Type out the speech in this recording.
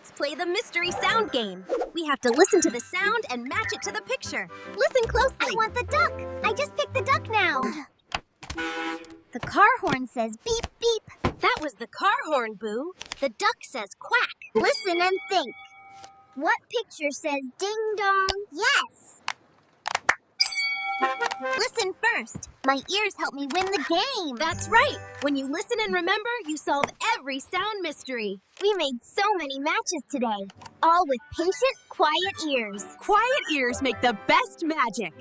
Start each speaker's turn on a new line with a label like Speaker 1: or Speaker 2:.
Speaker 1: Let's play the mystery sound game. We have to listen to the sound and match it to the picture. Listen closely.
Speaker 2: I want the duck. I just picked the duck now. The car horn says beep, beep.
Speaker 1: That was the car horn, Boo. The duck says quack.
Speaker 2: Listen and think. What picture says ding dong? Yes. Listen first. My ears help me win the game.
Speaker 1: That's right. When you listen and remember, you solve every sound mystery.
Speaker 2: We made so many matches today, all with patient, quiet ears.
Speaker 1: Quiet ears make the best magic.